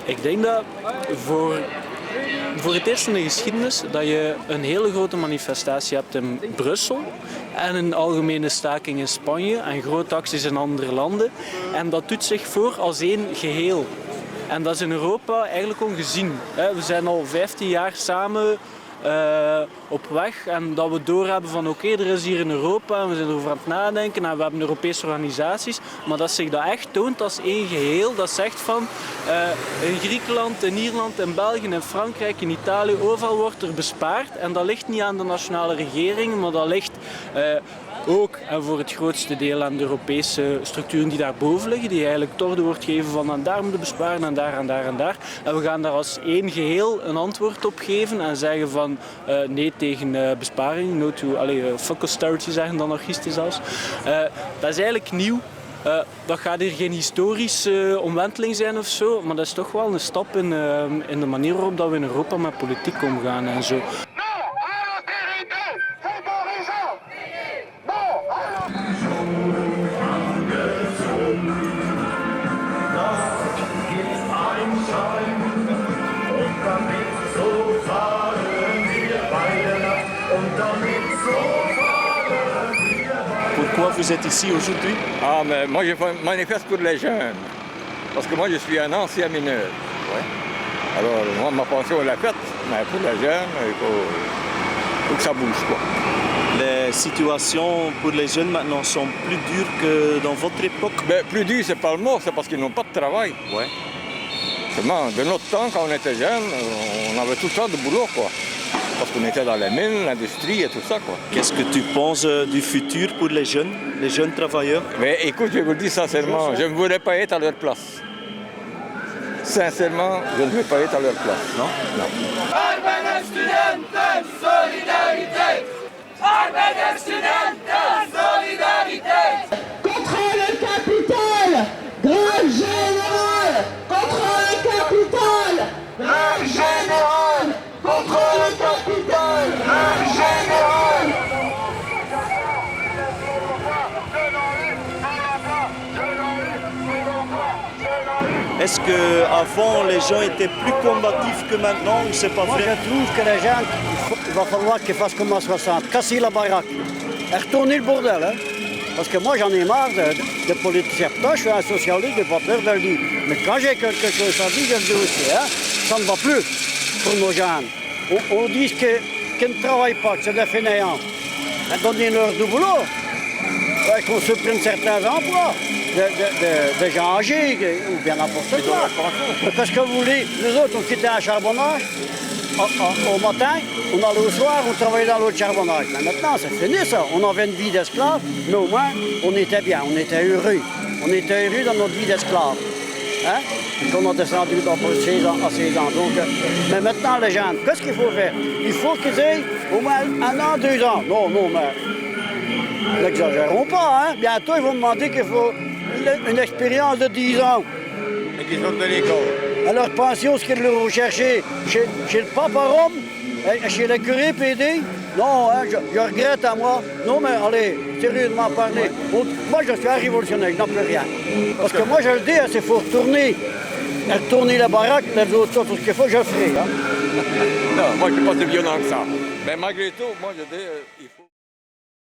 Ik denk dat voor het eerst in de geschiedenis dat je een hele grote manifestatie hebt in Brussel en een algemene staking in Spanje en grote acties in andere landen. En dat doet zich voor als één geheel. En dat is in Europa eigenlijk ongezien. We zijn al 15 jaar samen op weg en dat we doorhebben van oké, er is hier in Europa en we zijn erover aan het nadenken en we hebben Europese organisaties, maar dat zich dat echt toont als één geheel, dat zegt van in Griekenland, in Ierland, in België, in Frankrijk, in Italië, overal wordt er bespaard en dat ligt niet aan de nationale regeringen, maar dat ligt ook en voor het grootste deel aan de Europese structuren die daarboven liggen, die eigenlijk torde wordt gegeven van en daar moeten we besparen en daar en daar en daar. En we gaan daar als één geheel een antwoord op geven en zeggen van nee tegen besparing, no to, fuck austerity zeggen de anarchisten zelfs. Dat is eigenlijk nieuw. Dat gaat hier geen historische omwenteling zijn of zo, maar dat is toch wel een stap in de manier waarop dat we in Europa met politiek omgaan en zo. Pourquoi vous êtes ici aujourd'hui? Ah, mais moi je manifeste pour les jeunes. Parce que moi je suis un ancien mineur. Ouais. Alors moi ma pension est la faite, mais pour les jeunes, il faut que ça bouge quoi. Les situations pour les jeunes maintenant sont plus dures que dans votre époque? Ben, plus dur c'est pas le mot, c'est parce qu'ils n'ont pas de travail. Ouais. Seulement, de notre temps, quand on était jeunes, on avait tout ça de boulot quoi. Parce qu'on était dans les mines, l'industrie et tout ça quoi. Qu'est-ce que tu penses du futur pour les jeunes travailleurs? Mais écoute, je vous le dis sincèrement, je ne voudrais pas être à leur place. Sincèrement, je ne veux pas être à leur place. Non? Non. Arbeiter, Studenten, Solidarität! Arbeiter, Studenten, Solidarität! Contre le capital, grève générale! Contre le capital, grève générale! Contre le capital, grève générale! Est-ce qu'avant les gens étaient plus combatifs que maintenant ou c'est pas Moi, vrai? je trouve que les gens, il va falloir qu'ils fassent comme en 60, casser la baraque et retourner le bordel. Hein? Parce que moi, j'en ai marre de politiciens. Pourtant, je suis un socialiste, je n'ai pas peur de le dire. Mais quand j'ai quelque chose à dire, je le dis aussi. Hein? Ça ne va plus pour nos jeunes. On dit qu'ils ne travaillent pas, que c'est des fainéants. Donnez-leur du boulot. Qu'on supprime certains emplois. De gens âgés ou bien n'importe quoi. Parce que vous voulez, nous autres, on quittait un charbonnage au matin, on allait au soir, on travaillait dans l'autre charbonnage. Mais maintenant, c'est fini ça. On avait une vie d'esclave, mais au moins, on était bien, on était heureux. On était heureux dans notre vie d'esclave. Hein? Et qu'on a descendu dans à 16 ans. Donc, mais maintenant, les gens, qu'est-ce qu'il faut faire? Il faut qu'ils aient au moins 1 an, 2 ans. Non, mais n'exagérons pas. Hein? Bientôt, ils vont demander qu'il faut une expérience de 10 ans. Et qu'ils sortent de l'école. Alors, pension, ce qu'ils l'ont cherché chez le Papa Rome, chez le curé PD. Non, hein, je regrette à moi. Non, mais allez, sérieusement parler. Moi, je suis un révolutionnaire, je n'en peux rien. Parce que moi, je le dis, il faut retourner la baraque, les autres choses, tout ce qu'il faut, je le ferai. Hein. Non, moi je ne suis pas si violent que ça. Mais malgré tout, moi je dis, il faut...